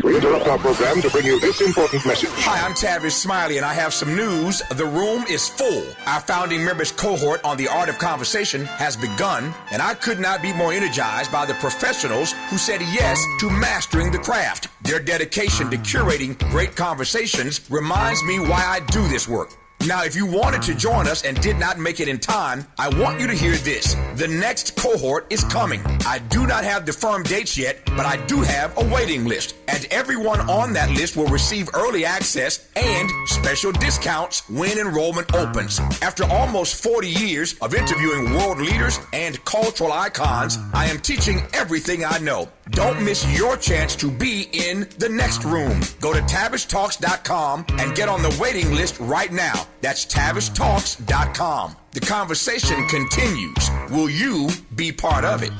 We interrupt our program to bring you this important message. Hi, I'm Tavis Smiley, and I have some news. The room is full. Our founding members cohort on the art of conversation has begun, and I could not be more energized by the professionals who said yes to mastering the craft. Their dedication to curating great conversations reminds me why I do this work. Now, if you wanted to join us and did not make it in time, I want you to hear this. The next cohort is coming. I do not have the firm dates yet, but I do have a waiting list. And everyone on that list will receive early access and special discounts when enrollment opens. After almost 40 years of interviewing world leaders and cultural icons, I am teaching everything I know. Don't miss your chance to be in the next room. Go to TavishTalks.com and get on the waiting list right now. That's TavishTalks.com. The conversation continues. Will you be part of it?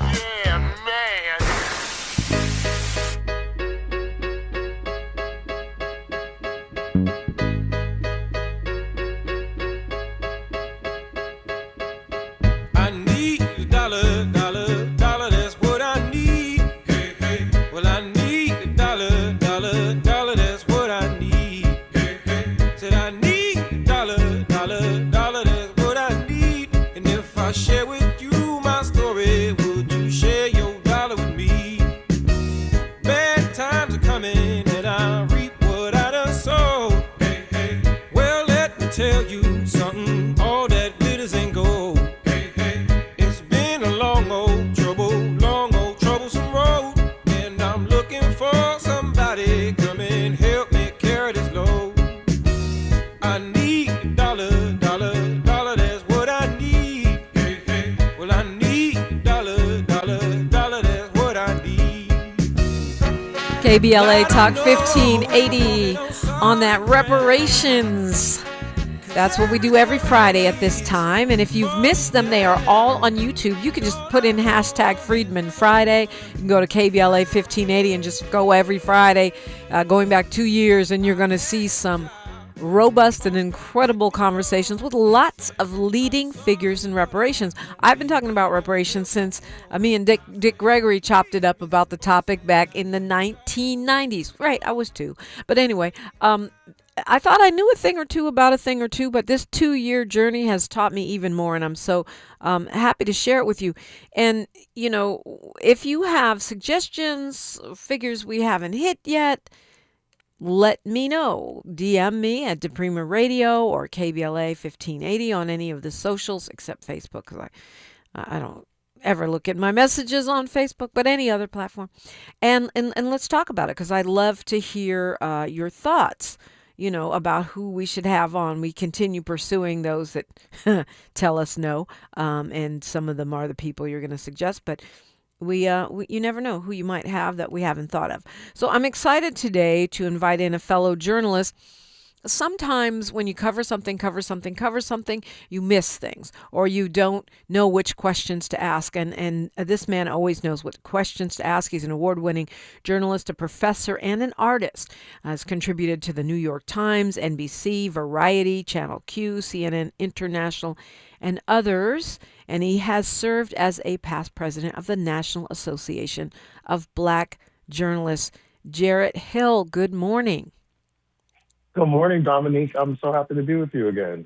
Yeah, man. I need a dollar, dollar, dollar, that's what I need. Hey, hey. Well, I need a dollar, dollar, dollar, that's what I need. Hey, hey. Said I need a dollar, dollar, dollar, that's what I need. And if I share with you my story, would you share your dollar with me? Bad times are coming and I reap what I done sowed. Hey, hey. Well, let me tell you something, all that glitters ain't gold. It's been a long old troublesome road, and I'm looking for somebody come and help me carry this load. I need a dollar, dollar, dollar, that's what I need. Hey, hey. Well, I need a dollar, dollar, dollar, that's what I need. KBLA Talk 1580 on that reparations. That's what we do every Friday at this time. And if you've missed them, they are all on YouTube. You can just put in hashtag Freedmen Friday. You can go to KBLA 1580 and just go every Friday, going back 2 years, and you're going to see some robust and incredible conversations with lots of leading figures in reparations. I've been talking about reparations since me and Dick Gregory chopped it up about the topic back in the 1990s. Right, I was 2. But anyway, I thought I knew a thing or two about a thing or two, but this 2-year journey has taught me even more, and I'm so happy to share it with you. And, you know, if you have suggestions, figures we haven't hit yet, let me know. DM me at Deprima Radio or KBLA 1580 on any of the socials except Facebook, because I don't ever look at my messages on Facebook, but any other platform. And let's talk about it, because I'd love to hear your thoughts, you know, about who we should have on. We continue pursuing those that tell us no, and some of them are the people you're going to suggest, but we you never know who you might have that we haven't thought of. So I'm excited today to invite in a fellow journalist. Sometimes when you cover something, you miss things, or you don't know which questions to ask. And this man always knows what questions to ask. He's an award-winning journalist, a professor, and an artist. Has contributed to the New York Times, NBC, Variety, Channel Q, CNN International, and others. And he has served as a past president of the National Association of Black Journalists. Jarrett Hill, good morning. Good morning, Dominique. I'm so happy to be with you again.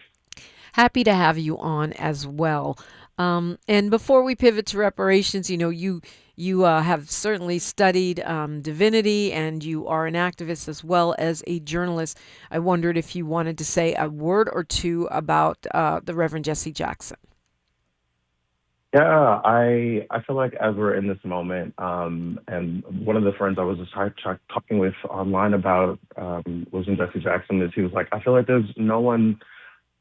Happy to have you on as well. And before we pivot to reparations, you know, you have certainly studied divinity, and you are an activist as well as a journalist. I wondered if you wanted to say a word or two about the Reverend Jesse Jackson. Yeah, I feel like as we're in this moment, and one of the friends I was just talking with online about losing Jesse Jackson is he was like, I feel like there's no one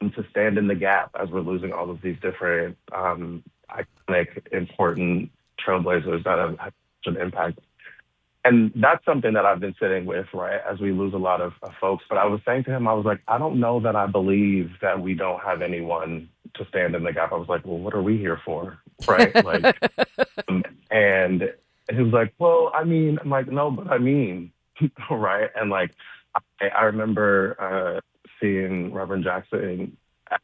to stand in the gap as we're losing all of these different iconic, important trailblazers that have had such an impact. And that's something that I've been sitting with, right, as we lose a lot of folks. But I was saying to him, I was like, I don't know that I believe that we don't have anyone to stand in the gap. I was like, well, what are we here for, right? Like, and he was like, well, I mean, I'm like, no, but I mean, right? And like, I remember seeing Reverend Jackson at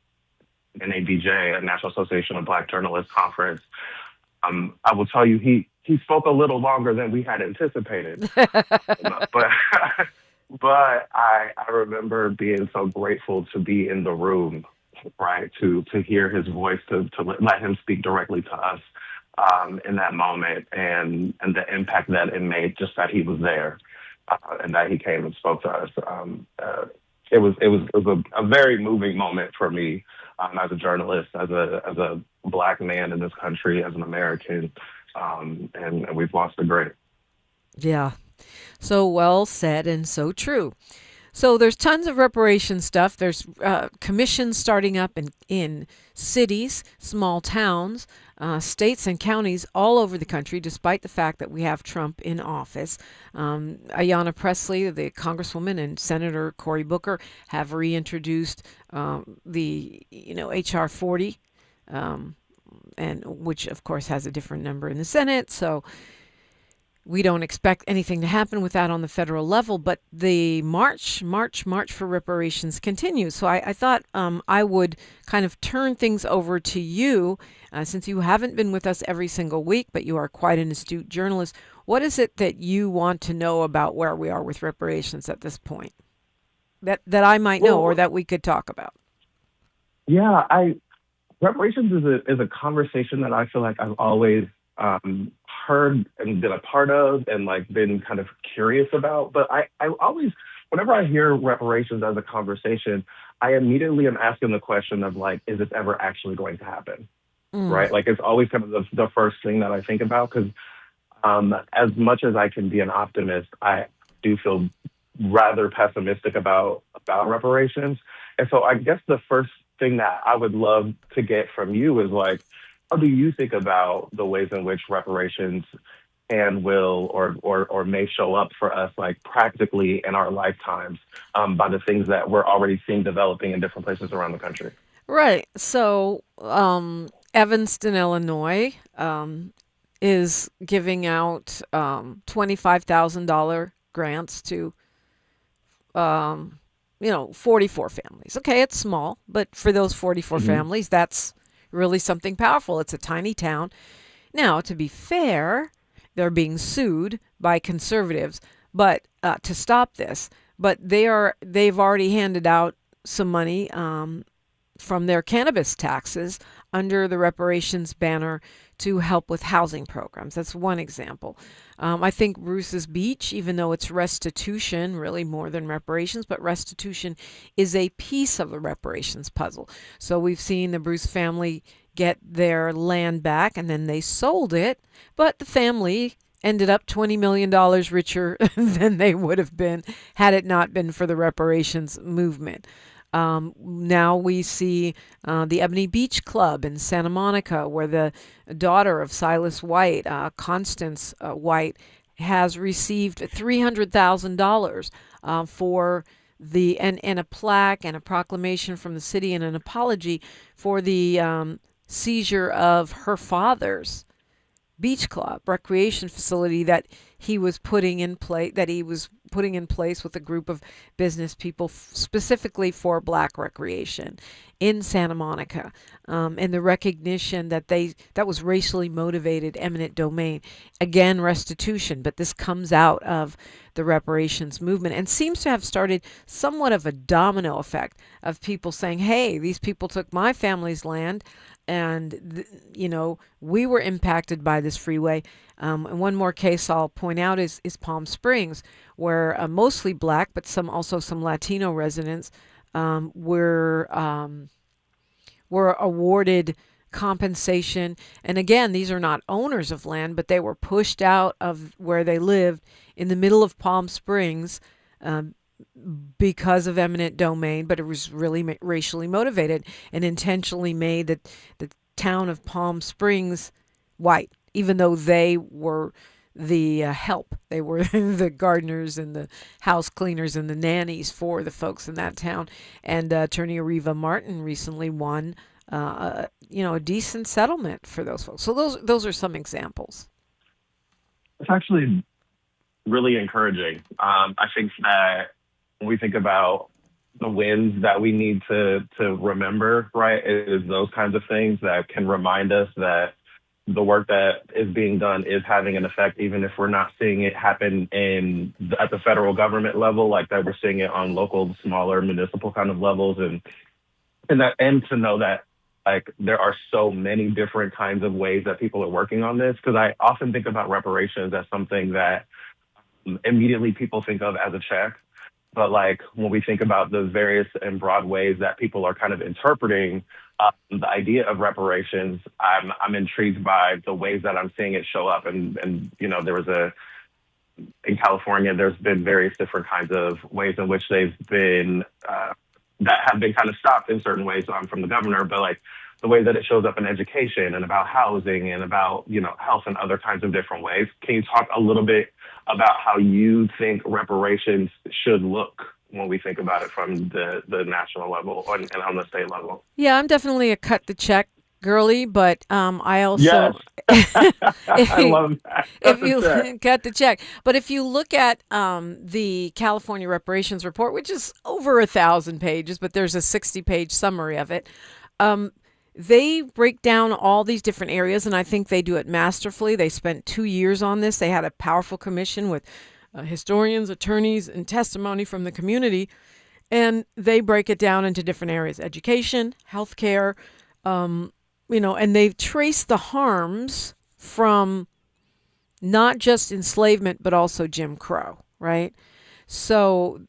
NABJ, a National Association of Black Journalists conference. I will tell you, he he spoke a little longer than we had anticipated. But but I remember being so grateful to be in the room, right? To hear his voice, to let him speak directly to us in that moment, and the impact that it made, just that he was there and that he came and spoke to us. It was a very moving moment for me as a journalist, as a Black man in this country, as an American, and we've lost a great. Yeah. So well said and so true. So there's tons of reparation stuff. There's commissions starting up in cities, small towns, states and counties all over the country, despite the fact that we have Trump in office. Ayanna Pressley, the Congresswoman, and Senator Cory Booker have reintroduced the HR 40, and which of course has a different number in the Senate. So we don't expect anything to happen with that on the federal level, but the march for reparations continues. So I thought I would kind of turn things over to you, since you haven't been with us every single week, but you are quite an astute journalist. What is it that you want to know about where we are with reparations at this point that I might know, or that we could talk about? Yeah, reparations is a conversation that I feel like I've always heard and been a part of, and like been kind of curious about. But I always, whenever I hear reparations as a conversation, I immediately am asking the question of like, is this ever actually going to happen? Right? Like, it's always kind of the first thing that I think about, because as much as I can be an optimist, I do feel rather pessimistic about reparations. And so I guess the first thing that I would love to get from you is like, how do you think about the ways in which reparations can, will, or may show up for us, like practically in our lifetimes, by the things that we're already seeing developing in different places around the country? Right. So Evanston, Illinois, is giving out $25,000 grants to 44 families. Okay, it's small, but for those 44 families, that's really something powerful. It's a tiny town. Now, to be fair, they're being sued by conservatives, but to stop this. But they've already handed out some money from their cannabis taxes under the reparations banner to help with housing programs. That's one example. I think Bruce's Beach, even though it's restitution, really more than reparations, but restitution is a piece of the reparations puzzle. So we've seen the Bruce family get their land back, and then they sold it, but the family ended up $20 million richer than they would have been had it not been for the reparations movement. Now we see the Ebony Beach Club in Santa Monica, where the daughter of Silas White, Constance White, has received $300,000 for and a plaque and a proclamation from the city and an apology for the seizure of her father's beach club recreation facility that he was putting in place with a group of business people specifically for Black recreation in Santa Monica, and the recognition that that was racially motivated eminent domain. Again, restitution, but this comes out of the reparations movement and seems to have started somewhat of a domino effect of people saying, hey, these people took my family's land, and we were impacted by this freeway. And one more case I'll point out is Palm Springs, where mostly Black, but also some Latino residents were awarded compensation. And again, these are not owners of land, but they were pushed out of where they lived in the middle of Palm Springs because of eminent domain, but it was really racially motivated and intentionally made the town of Palm Springs white, even though they were the help. They were the gardeners and the house cleaners and the nannies for the folks in that town. And Attorney Areva Martin recently won a decent settlement for those folks. So those are some examples. It's actually really encouraging. I think that when we think about the wins that we need to remember, right, is those kinds of things that can remind us that the work that is being done is having an effect, even if we're not seeing it happen at the federal government level, like that we're seeing it on local, smaller municipal kind of levels, and to know that like there are so many different kinds of ways that people are working on this. Because I often think about reparations as something that immediately people think of as a check. But like when we think about the various and broad ways that people are kind of interpreting the idea of reparations, I'm intrigued by the ways that I'm seeing it show up. And you know, in California, there's been various different kinds of ways in which they've been that have been kind of stopped in certain ways from the governor, but like the way that it shows up in education and about housing and about, you know, health and other kinds of different ways. Can you talk a little bit about how you think reparations should look when we think about it from the national level and on the state level? Yeah, I'm definitely a cut the check girly, but I also yes. I love that. if you cut the check. But if you look at the California Reparations Report, which is over 1,000 pages, but there's a 60-page summary of it. They break down all these different areas, and I think they do it masterfully. They spent 2 years on this. They had a powerful commission with historians, attorneys, and testimony from the community, and they break it down into different areas: education, healthcare, you know, and they've traced the harms from not just enslavement, but also Jim Crow, right? So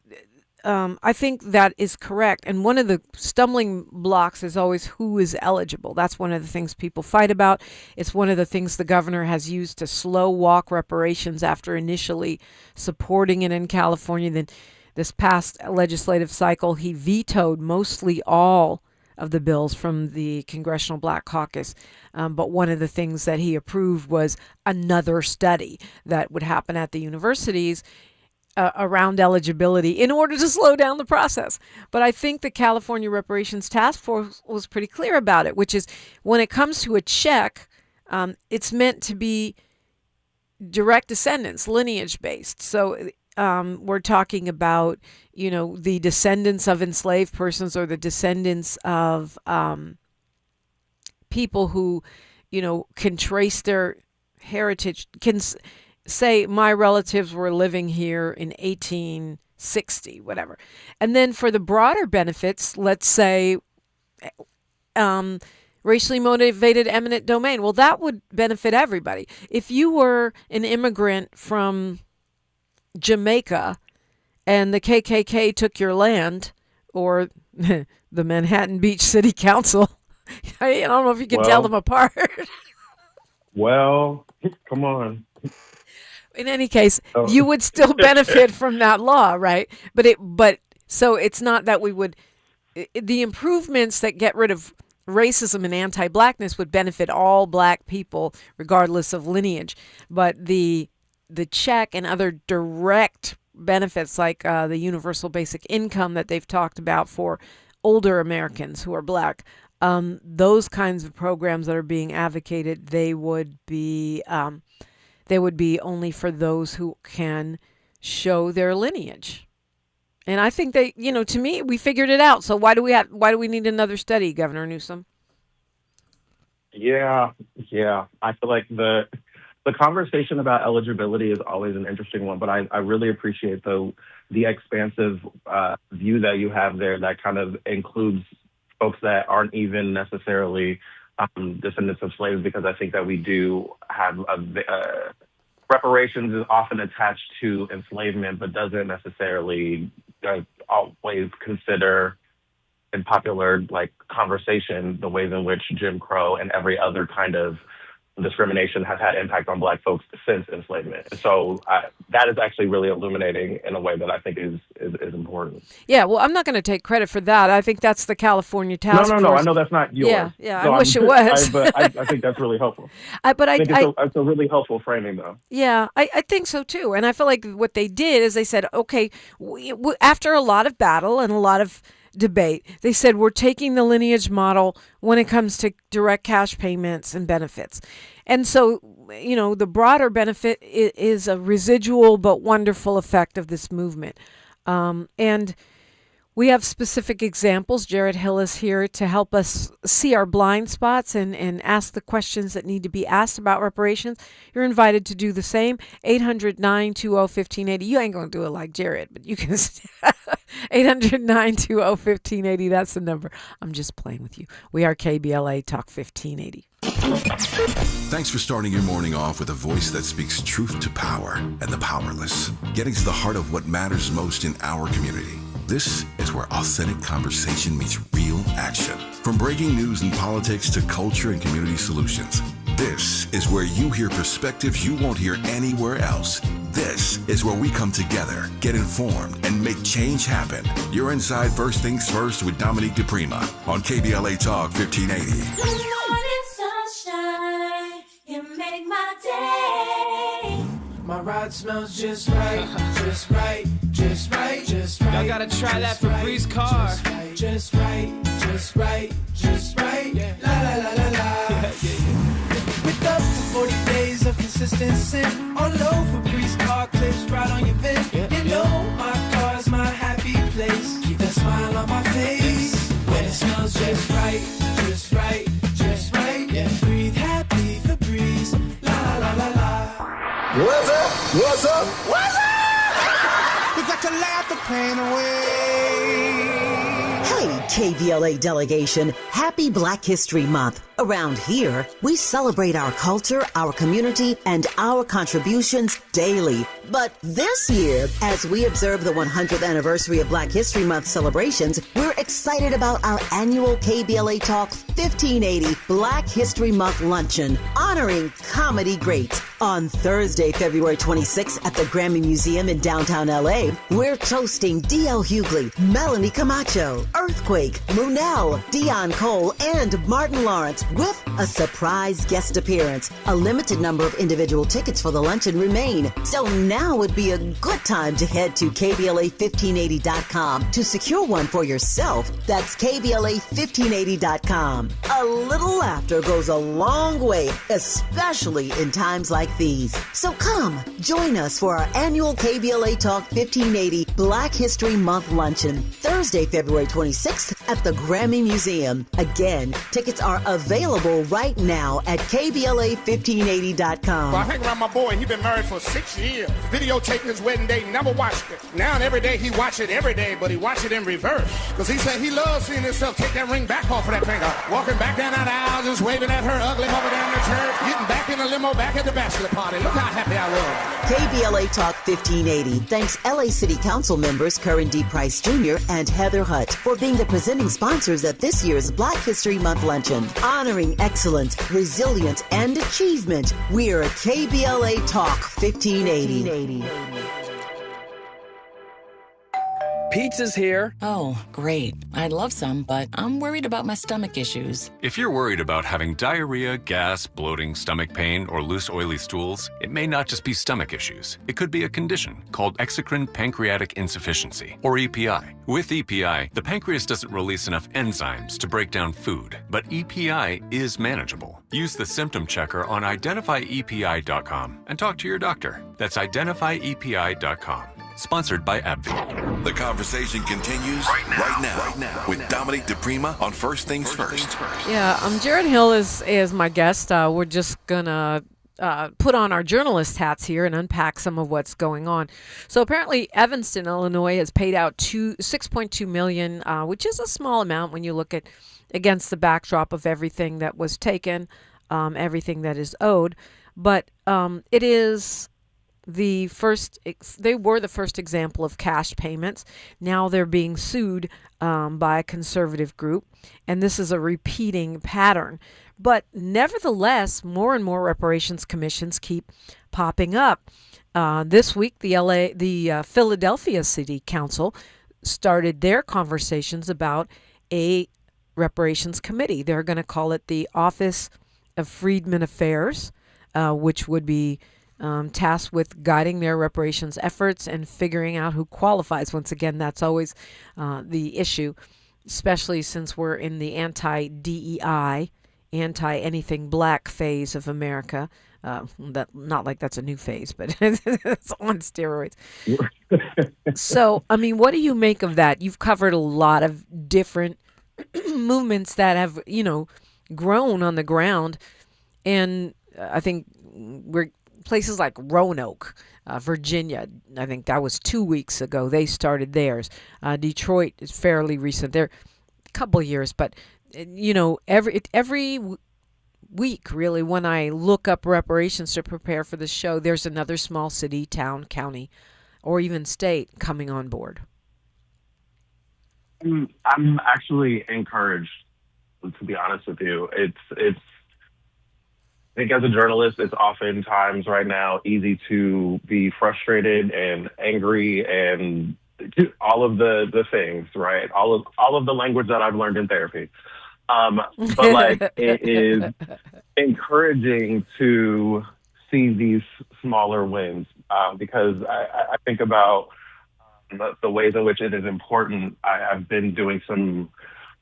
I think that is correct. And one of the stumbling blocks is always who is eligible. That's one of the things people fight about. It's one of the things the governor has used to slow walk reparations after initially supporting it in California. Then this past legislative cycle, he vetoed mostly all of the bills from the Congressional Black Caucus. But one of the things that he approved was another study that would happen at the universities around eligibility in order to slow down the process. But I think the California Reparations Task Force was pretty clear about it, which is when it comes to a check, it's meant to be direct descendants, lineage based. So we're talking about, you know, the descendants of enslaved persons or the descendants of people who, you know, can trace their heritage, can say my relatives were living here in 1860, whatever. And then for the broader benefits, let's say racially motivated eminent domain. Well, that would benefit everybody. If you were an immigrant from Jamaica and the KKK took your land, or the Manhattan Beach City Council, I don't know if you can tell them apart. Well, come on. In any case, you would still benefit from that law, right? But so it's not that we would, the improvements that get rid of racism and anti-blackness would benefit all black people regardless of lineage. But the check and other direct benefits like the universal basic income that they've talked about for older Americans who are black, those kinds of programs that are being advocated, they would be only for those who can show their lineage. And I think they, you know, to me, we figured it out. So why do we need another study, Governor Newsom? Yeah. I feel like the conversation about eligibility is always an interesting one, but I really appreciate the expansive view that you have there that kind of includes folks that aren't even necessarily descendants of slaves, because I think that we do have reparations is often attached to enslavement, but doesn't necessarily always consider in popular like conversation the ways in which Jim Crow and every other kind of discrimination has had impact on black folks since enslavement. So that is actually really illuminating in a way that I think is important. Yeah, well, I'm not going to take credit for that. I think that's the California Task Force. No, I know that's not yours. Yeah, so I wish it was. But I think that's really helpful. I think it's a really helpful framing, though. Yeah, I think so, too. And I feel like what they did is they said, okay, after a lot of battle and a lot of debate, they said we're taking the lineage model when it comes to direct cash payments and benefits. And so, you know, the broader benefit is a residual but wonderful effect of this movement. And We have specific examples. Jarrett Hill is here to help us see our blind spots and ask the questions that need to be asked about reparations. You're invited to do the same. 800-920-1580. You ain't going to do it like Jarrett, but you can. 800-920-1580. That's the number. I'm just playing with you. We are KBLA Talk 1580. Thanks for starting your morning off with a voice that speaks truth to power and the powerless, getting to the heart of what matters most in our community. This is where authentic conversation meets real action. From breaking news and politics to culture and community solutions. This is where you hear perspectives you won't hear anywhere else. This is where we come together, get informed, and make change happen. You're inside First Things First with Dominique DePrima on KBLA Talk 1580. Good morning, sunshine. You make my day. My ride smells just right, just right, just right, just right. Y'all gotta try that Febreze car. Just right, just right, just right, just right. La la la la la. With up to 40 days of consistency. On low Febreze car clips right on your vent. You know my car's my happy place. Keep that smile on my face. When it smells just right, just right, just right. Yeah, breathe happy Febreze. La la la la. What's up? What's up? What's up? We got to laugh the pain away. Hey, KBLA delegation, happy Black History Month. Around here, we celebrate our culture, our community, and our contributions daily. But this year, as we observe the 100th anniversary of Black History Month celebrations, we're excited about our annual KBLA Talk 1580 Black History Month Luncheon, honoring comedy greats. On Thursday, February 26th at the Grammy Museum in downtown LA, we're toasting D.L. Hughley, Melanie Camacho, Earthquake, Munell, Dion Cole, and Martin Lawrence with a surprise guest appearance. A limited number of individual tickets for the luncheon remain, so now would be a good time to head to KBLA1580.com to secure one for yourself. That's KBLA1580.com. A little laughter goes a long way, especially in times like these. So come, join us for our annual KBLA Talk 1580 Black History Month Luncheon, Thursday, February 26th at the Grammy Museum. Again, tickets are available right now at KBLA1580.com. Well, I hang around my boy. He been married for 6 years. Videotaped his wedding day, never watched it. Now and every day he watch it every day, but he watch it in reverse. Because he said he loves seeing himself take that ring back off of that finger. Walking back down that aisle, just waving at her ugly mother down the church. Getting back in the limo, back at the bachelor party. Look how happy I was. KBLA Talk 1580 thanks LA City Council members Curran D. Price Jr. and Heather Hutt for being the presenting sponsors at this year's Black History Month Luncheon. Honoring excellence, resilience, and achievement, we're KBLA Talk 1580. Pizza's here. Oh, great. I'd love some, but I'm worried about my stomach issues. If you're worried about having diarrhea, gas, bloating, stomach pain, or loose, oily stools, it may not just be stomach issues. It could be a condition called exocrine pancreatic insufficiency, or EPI. With EPI, the pancreas doesn't release enough enzymes to break down food, but EPI is manageable. Use the symptom checker on identifyepi.com and talk to your doctor. That's identifyepi.com. Sponsored by AbbVie. The conversation continues right now with Dominique DePrima on First Things First. Yeah, Jarrett Hill is my guest. We're just gonna put on our journalist hats here and unpack some of what's going on. So apparently, Evanston, Illinois, has paid out $6.2 million, which is a small amount when you look at against the backdrop of everything that was taken, everything that is owed. But it is they were the first example of cash payments. Now they're being sued by a conservative group, and this is a repeating pattern. But nevertheless, more and more reparations commissions keep popping up. This week, the Philadelphia City Council started their conversations about a reparations committee. They're going to call it the Office of Freedmen Affairs, which would be tasked with guiding their reparations efforts and figuring out who qualifies. Once again, that's always the issue, especially since we're in the anti-DEI, anti-anything black phase of America. That not like that's a new phase, but it's on steroids. So, I mean, what do you make of that? You've covered a lot of different movements that have, grown on the ground, and I think we're places like Roanoke, Virginia. I think that was 2 weeks ago. They started theirs. Detroit is fairly recent. They're a couple of years, but every week, really, when I look up reparations to prepare for the show, there's another small city, town, county, or even state coming on board. I'm actually encouraged, to be honest with you. I think as a journalist, it's oftentimes right now easy to be frustrated and angry and all of the things, right? All of the language that I've learned in therapy. But like it is encouraging to see these smaller wins because I think about the ways in which it is important. I've been doing some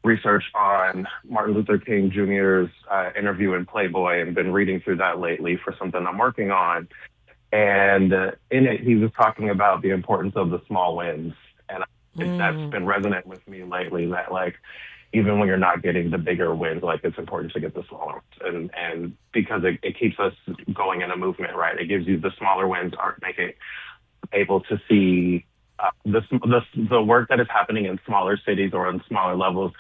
research on Martin Luther King Jr.'s interview in Playboy and been reading through that lately for something I'm working on. And in it, he was talking about the importance of the small wins. And I think that's been resonant with me lately, that like, even when you're not getting the bigger wins, like it's important to get the smaller ones. And because it keeps us going in a movement, right? It gives you the smaller wins make it able to see the work that is happening in smaller cities or on smaller levels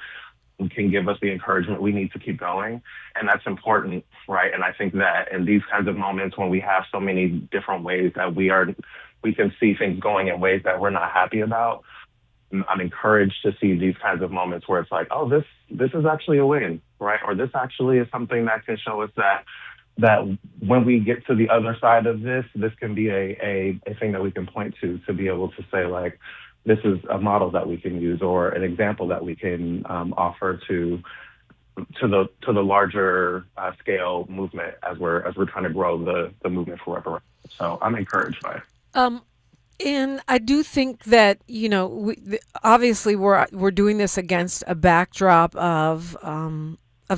can give us the encouragement we need to keep going. And that's important, right? And I think that in these kinds of moments when we have so many different ways that we can see things going in ways that we're not happy about, I'm encouraged to see these kinds of moments where it's like, oh, this is actually a win, right? Or this actually is something that can show us that when we get to the other side of this can be a thing that we can point to be able to say, like, this is a model that we can use or an example that we can offer to the larger scale movement as we're trying to grow the movement for reparations. So I'm encouraged by it. And I do think that, obviously we're doing this against a backdrop of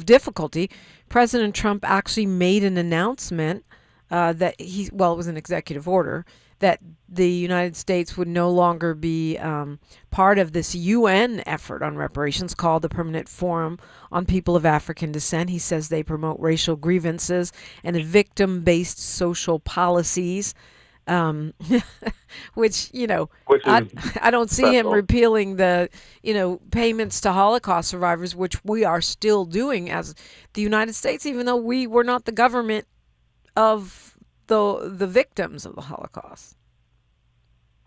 difficulty. President Trump actually made an announcement that it was an executive order that the United States would no longer be part of this UN effort on reparations called the Permanent Forum on People of African Descent. He says they promote racial grievances and victim-based social policies. Which I don't see him repealing the payments to Holocaust survivors, which we are still doing as the United States, even though we were not the government of the victims of the Holocaust.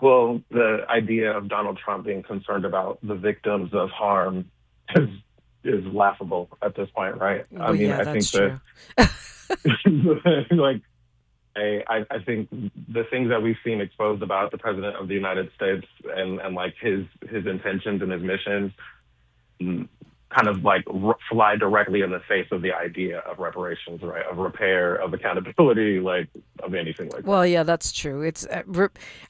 Well, the idea of Donald Trump being concerned about the victims of harm is laughable at this point, right? Well, I think true. Like. I think the things that we've seen exposed about the president of the United States and like his intentions and his missions kind of like fly directly in the face of the idea of reparations, right? Of repair, of accountability, like of anything like that. Well, yeah, that's true. It's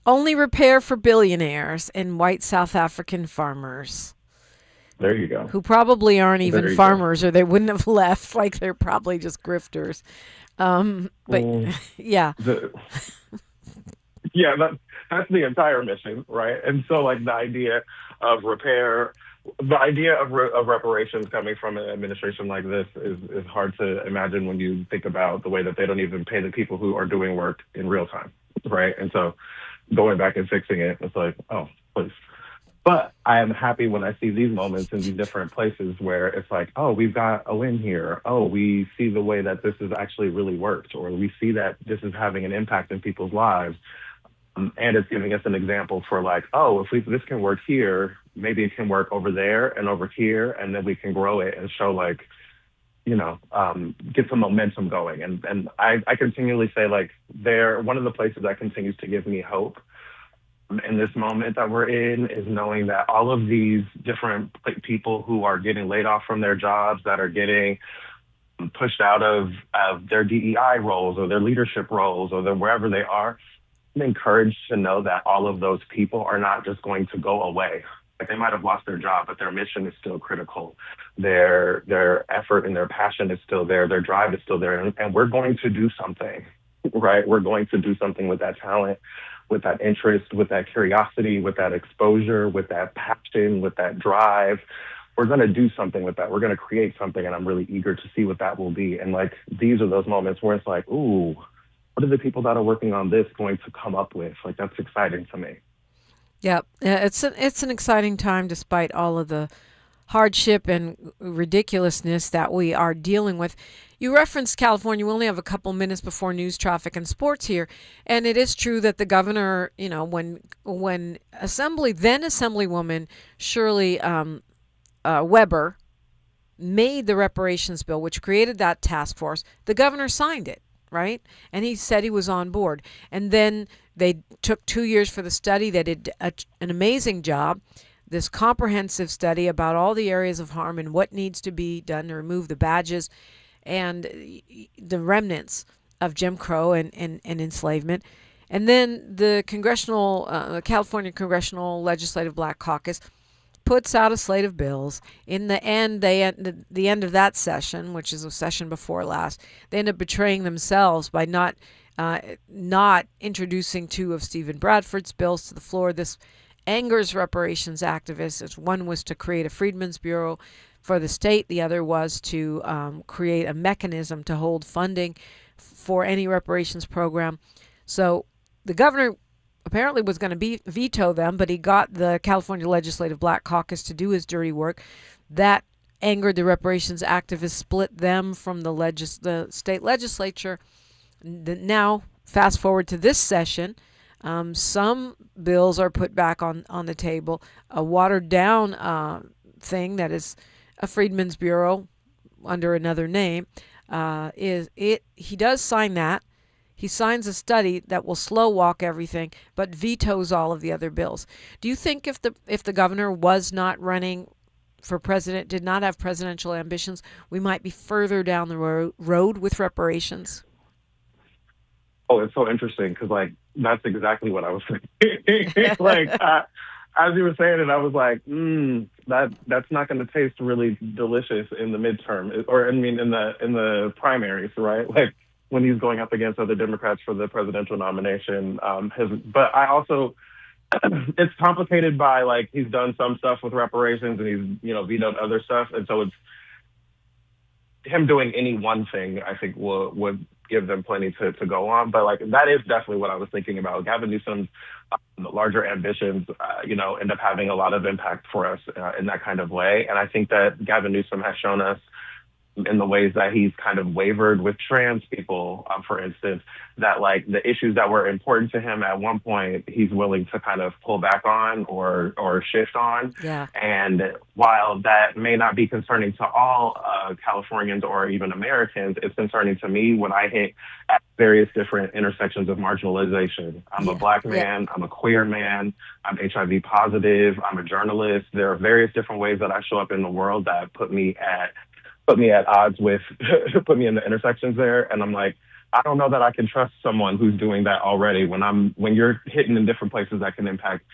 only repair for billionaires and white South African farmers. There you go. Who probably aren't even farmers, or they wouldn't have left. Like they're probably just grifters. But yeah. That's the entire mission, right? And so like the idea of repair, the idea of reparations coming from an administration like this is hard to imagine when you think about the way that they don't even pay the people who are doing work in real time, right? And so going back and fixing it, it's like, oh, please. But I am happy when I see these moments in these different places where it's like, oh, we've got a win here. Oh, we see the way that this has actually really worked, or we see that this is having an impact in people's lives. And it's giving us an example for like, oh, if this can work here, maybe it can work over there and over here, and then we can grow it and show like, get some momentum going. And I continually say like one of the places that continues to give me hope in this moment that we're in is knowing that all of these different people who are getting laid off from their jobs, that are getting pushed out of their DEI roles or their leadership roles or wherever they are, I'm encouraged to know that all of those people are not just going to go away. Like, they might have lost their job, but their mission is still critical. Their effort and their passion is still there. Their drive is still there. And we're going to do something, right? We're going to do something with that talent, with that interest, with that curiosity, with that exposure, with that passion, with that drive. We're going to do something with that. We're going to create something, and I'm really eager to see what that will be. And like, these are those moments where it's like, ooh, what are the people that are working on this going to come up with? Like, that's exciting to me. Yeah, it's an exciting time despite all of the hardship and ridiculousness that we are dealing with. You referenced California. We only have a couple minutes before news, traffic, and sports here. And it is true that the governor, you know, when then Assemblywoman Shirley Weber made the reparations bill, which created that task force, the governor signed it, right? And he said he was on board. And then they took 2 years for the study. They did an amazing job. This comprehensive study about all the areas of harm and what needs to be done to remove the badges and the remnants of Jim Crow and enslavement. And then the California Congressional Legislative Black Caucus puts out a slate of bills. In the end, the end of that session, which is a session before last, they end up betraying themselves by not introducing two of Stephen Bradford's bills to the floor. This angers reparations activists. One was to create a Freedmen's Bureau for the state. The other was to create a mechanism to hold funding for any reparations program. So the governor apparently was going to veto them, but he got the California Legislative Black Caucus to do his dirty work. That angered the reparations activists, split them from the state legislature. Now, fast forward to this session, some bills are put back on the table. A watered down thing that is a Freedmen's Bureau under another name he does sign that. He signs a study that will slow walk everything, but vetoes all of the other bills. Do you think if the governor was not running for president, did not have presidential ambitions, we might be further down the road with reparations? Oh, it's so interesting because, like, that's exactly what I was thinking. Like, as you were saying it, I was like, that's not going to taste really delicious in the midterm, or I mean, in the primaries, right? Like, when he's going up against other Democrats for the presidential nomination. But I also, it's complicated by, like, he's done some stuff with reparations and he's, you know, vetoed other stuff. And so it's him doing any one thing, I think would give them plenty to go on. But, like, that is definitely what I was thinking about. Gavin Newsom's larger ambitions, end up having a lot of impact for us in that kind of way. And I think that Gavin Newsom has shown us in the ways that he's kind of wavered with trans people, for instance, that, like, the issues that were important to him at one point, he's willing to kind of pull back on or shift on. Yeah. And while that may not be concerning to all Californians or even Americans, it's concerning to me when I hit at various different intersections of marginalization. I'm a Black man, I'm a queer man, I'm HIV positive, I'm a journalist. There are various different ways that I show up in the world that put me at odds with, put me in the intersections there. And I'm like, I don't know that I can trust someone who's doing that already when you're hitting in different places that can impact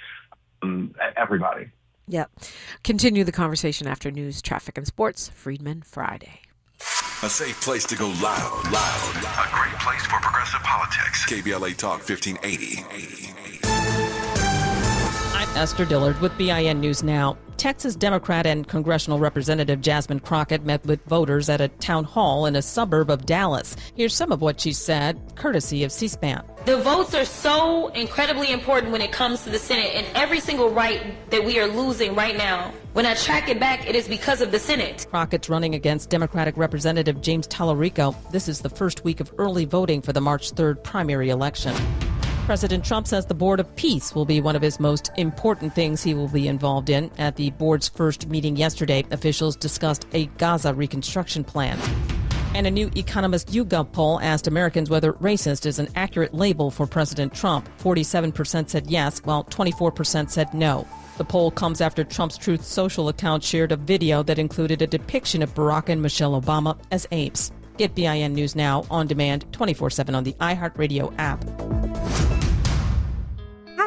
everybody. Yep. Continue the conversation after news, traffic, and sports. Freedmen Friday. A safe place to go loud. A great place for progressive politics. KBLA Talk 1580. I'm Esther Dillard with BIN News Now. Texas Democrat and Congressional Representative Jasmine Crockett met with voters at a town hall in a suburb of Dallas. Here's some of what she said, courtesy of C-SPAN. The votes are so incredibly important when it comes to the Senate, and every single right that we are losing right now, when I track it back, it is because of the Senate. Crockett's running against Democratic Representative James Tallarico. This is the first week of early voting for the March 3rd primary election. President Trump says the Board of Peace will be one of his most important things he will be involved in. At the board's first meeting yesterday, officials discussed a Gaza reconstruction plan. And a new Economist YouGov poll asked Americans whether racist is an accurate label for President Trump. 47% said yes, while 24% said no. The poll comes after Trump's Truth Social account shared a video that included a depiction of Barack and Michelle Obama as apes. Get BIN News Now on demand 24/7 on the iHeartRadio app.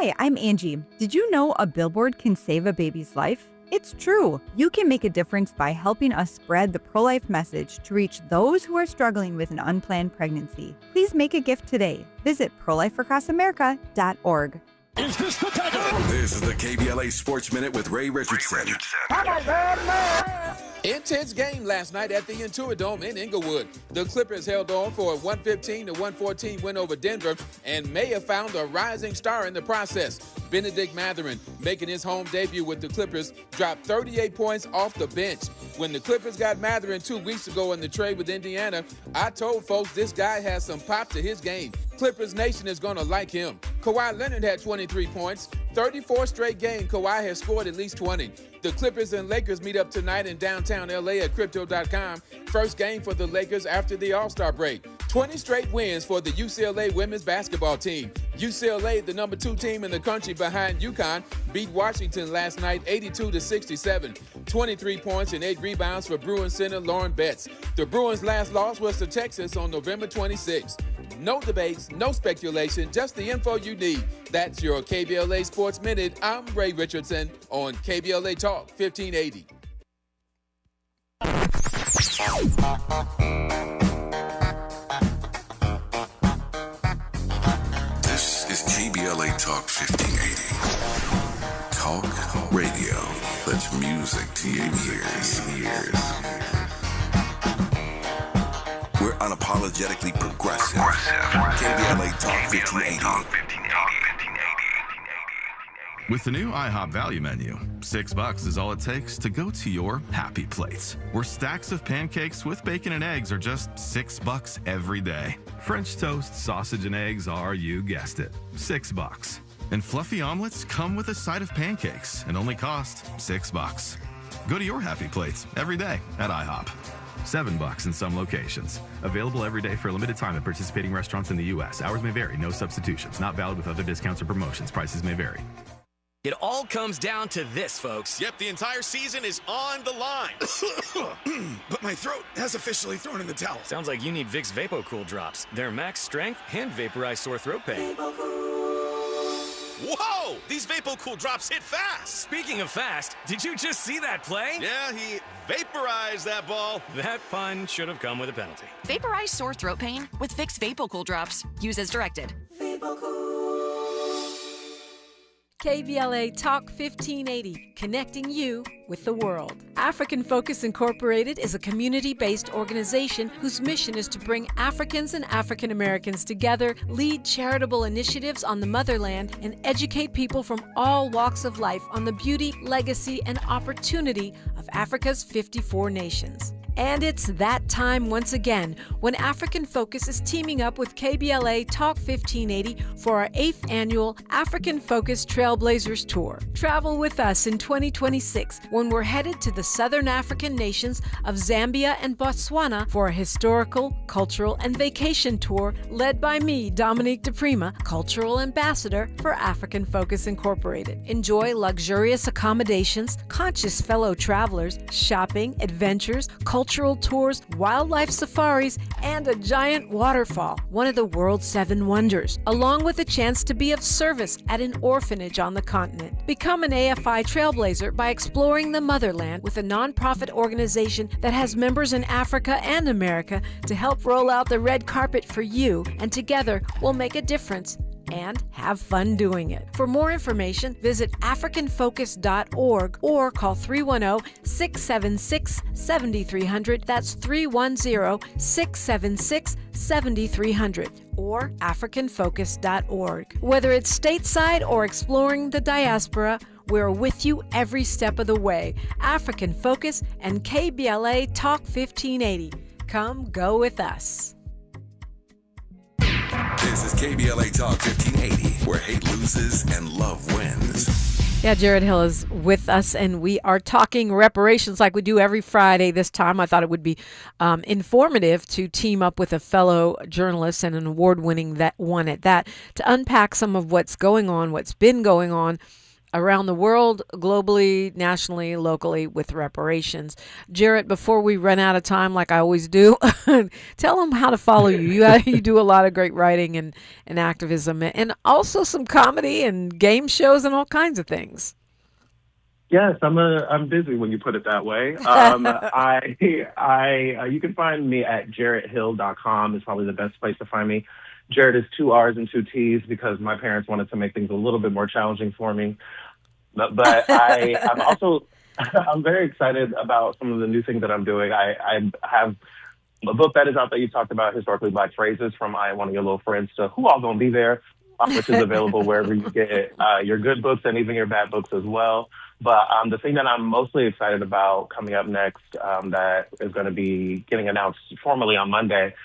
Hi, I'm Angie. Did you know a billboard can save a baby's life? It's true. You can make a difference by helping us spread the pro-life message to reach those who are struggling with an unplanned pregnancy. Please make a gift today. Visit prolifeacrossamerica.org. Is this the tiger? This is the KBLA Sports Minute with Ray Richardson. Intense game last night at the Intuit Dome in Inglewood. The Clippers held on for a 115-114 win over Denver, and may have found a rising star in the process. Benedict Mathurin, making his home debut with the Clippers, dropped 38 points off the bench. When the Clippers got Mathurin 2 weeks ago in the trade with Indiana, I told folks this guy has some pop to his game. Clippers Nation is going to like him. Kawhi Leonard had 23 points. 34 straight game, Kawhi has scored at least 20. The Clippers and Lakers meet up tonight in downtown LA at Crypto.com. First game for the Lakers after the All-Star break. 20 straight wins for the UCLA women's basketball team. UCLA, the number 2 team in the country behind UConn, beat Washington last night 82-67. 23 points and 8 rebounds for Bruins center Lauren Betts. The Bruins' last loss was to Texas on November 26. No debates, no speculation, just the info you need. That's your KBLA Sports Minute. I'm Ray Richardson on KBLA Talk 1580. This is KBLA Talk 1580. Talk radio. That's music to your ears. We're unapologetically progressive. KBLA Talk 1580. With the new IHOP value menu, $6 is all it takes to go to your happy plates, where stacks of pancakes with bacon and eggs are just $6 every day. French toast, sausage, and eggs are, you guessed it, $6. And fluffy omelets come with a side of pancakes and only cost $6. Go to your happy plates every day at IHOP. $7 in some locations. Available every day for a limited time at participating restaurants in the U.S. Hours may vary. No substitutions. Not valid with other discounts or promotions. Prices may vary. It all comes down to this, folks. Yep, the entire season is on the line. But my throat has officially thrown in the towel. Sounds like you need Vicks VapoCool drops. They're max strength and vaporize sore throat pain. Whoa! These VapoCool drops hit fast. Speaking of fast, did you just see that play? Yeah, he vaporized that ball. That pun should have come with a penalty. Vaporize sore throat pain with Vicks VapoCool drops. Use as directed. KBLA Talk 1580, connecting you with the world. African Focus Incorporated is a community-based organization whose mission is to bring Africans and African Americans together, lead charitable initiatives on the motherland, and educate people from all walks of life on the beauty, legacy, and opportunity of Africa's 54 nations. And it's that time once again when African Focus is teaming up with KBLA Talk 1580 for our 8th annual African Focus Trailblazers Tour. Travel with us in 2026 when we're headed to the southern African nations of Zambia and Botswana for a historical, cultural, and vacation tour led by me, Dominique DePrima, Cultural Ambassador for African Focus Incorporated. Enjoy luxurious accommodations, conscious fellow travelers, shopping, adventures, cultural tours, wildlife safaris, and a giant waterfall, one of the world's 7 wonders, along with a chance to be of service at an orphanage on the continent. Become an AFI trailblazer by exploring the motherland with a nonprofit organization that has members in Africa and America to help roll out the red carpet for you, and together we'll make a difference and have fun doing it. For more information, visit africanfocus.org or call 310-676-7300. That's 310-676-7300 or africanfocus.org. Whether it's stateside or exploring the diaspora, we're with you every step of the way. African Focus and KBLA Talk 1580. Come go with us. This is KBLA Talk 1580, where hate loses and love wins. Yeah, Jarrett Hill is with us, and we are talking reparations like we do every Friday this time. I thought it would be informative to team up with a fellow journalist and an award-winning one at that, to unpack some of what's going on, what's been going on around the world, globally, nationally, locally with reparations. Jarrett, before we run out of time, like I always do, tell them how to follow you. You do a lot of great writing and activism, and also some comedy and game shows and all kinds of things. Yes, I'm busy when you put it that way. You can find me at jarretthill.com. Is probably the best place to find me. Jarrett is 2 R's and 2 T's because my parents wanted to make things a little bit more challenging for me. But I'm very excited about some of the new things that I'm doing. I have a book that is out that you talked about, Historically Black Phrases from I and one of your little friends to Who All Gonna Be There, which is available wherever you get your good books and even your bad books as well. But the thing that I'm mostly excited about coming up next that is going to be getting announced formally on Monday,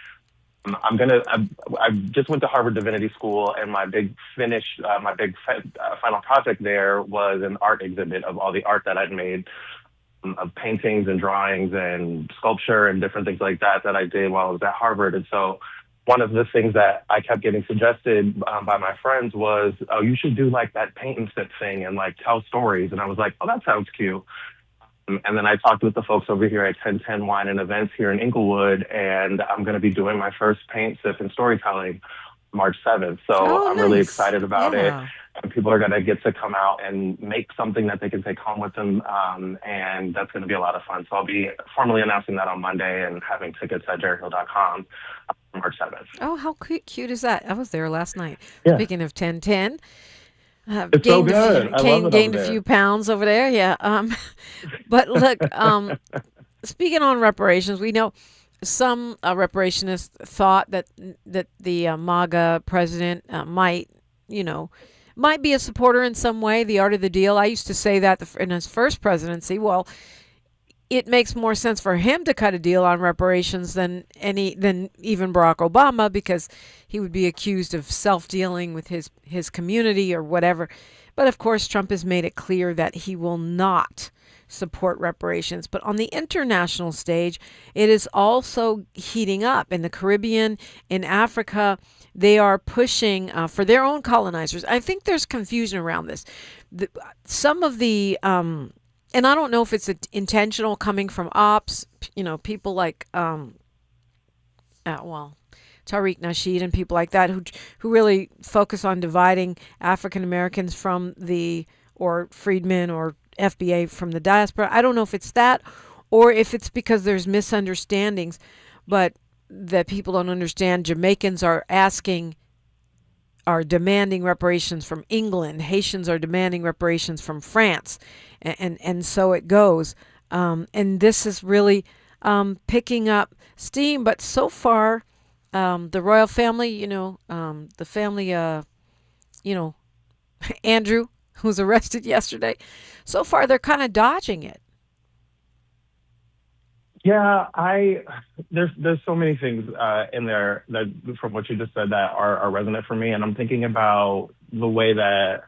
I just went to Harvard Divinity School, and my big final project there was an art exhibit of all the art that I'd made, of paintings and drawings and sculpture and different things like that I did while I was at Harvard. And so one of the things that I kept getting suggested by my friends was, oh, you should do like that paint and sip thing and like tell stories. And I was like, oh, that sounds cute. And then I talked with the folks over here at 1010 Wine and Events here in Inglewood, and I'm going to be doing my first paint, sip, and storytelling March 7th. So I'm really excited about it. And people are going to get to come out and make something that they can take home with them, and that's going to be a lot of fun. So I'll be formally announcing that on Monday and having tickets at jarretthill.com March 7th. Oh, how cute is that? I was there last night. Yeah. Speaking of 1010. It's so good. I love it gained over a there. few pounds over there, yeah. But look, speaking on reparations, we know some reparationists thought that the MAGA president might be a supporter in some way, the art of the deal. I used to say that in his first presidency. Well, it makes more sense for him to cut a deal on reparations than even Barack Obama, because he would be accused of self-dealing with his community or whatever. But of course, Trump has made it clear that he will not support reparations. But on the international stage, it is also heating up. In the Caribbean, in Africa, they are pushing for their own colonizers. I think there's confusion around this. Some of the and I don't know if it's intentional, coming from ops, people like, Tariq Nasheed and people like that who really focus on dividing African Americans or freedmen or FBA from the diaspora. I don't know if it's that or if it's because there's misunderstandings, but that people don't understand. Jamaicans are demanding reparations from England. Haitians are demanding reparations from France. And so it goes. And this is really picking up steam. But so far, the royal family, the family, Andrew, who was arrested yesterday, so far they're kind of dodging it. Yeah, there's so many things in there that from what you just said that are resonant for me, and I'm thinking about the way that,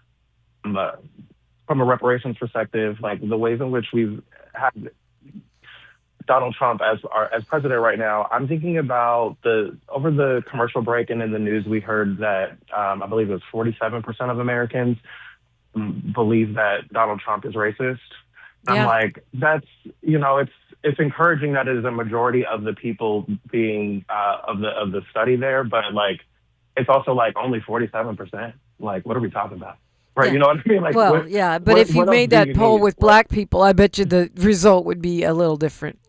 from a reparations perspective, like the ways in which we've had Donald Trump as president right now. I'm thinking about over the commercial break and in the news, we heard that I believe it was 47% of Americans believe that Donald Trump is racist. Yeah. I'm like, that's it's encouraging that it is a majority of the people being of the study there, but like it's also like only 47%. Like, what are we talking about? Right, yeah. You know what I mean? Like, but if you made that poll with black people, I bet you the result would be a little different,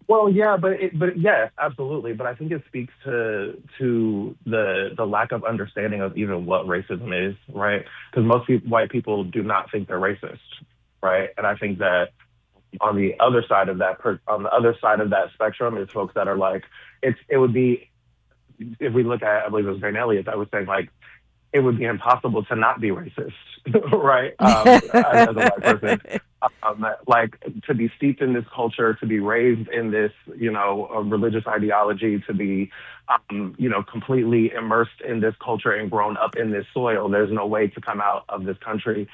Well, yeah, but yes, absolutely. But I think it speaks to the lack of understanding of even what racism is, right? Because most white people do not think they're racist, right? And I think that on the other side of that spectrum is folks that are like, it would be, if we look at, I believe it was Van Elliott that was saying like, it would be impossible to not be racist, right? As a white person, like to be steeped in this culture, to be raised in this, a religious ideology, to be, completely immersed in this culture and grown up in this soil. There's no way to come out of this country,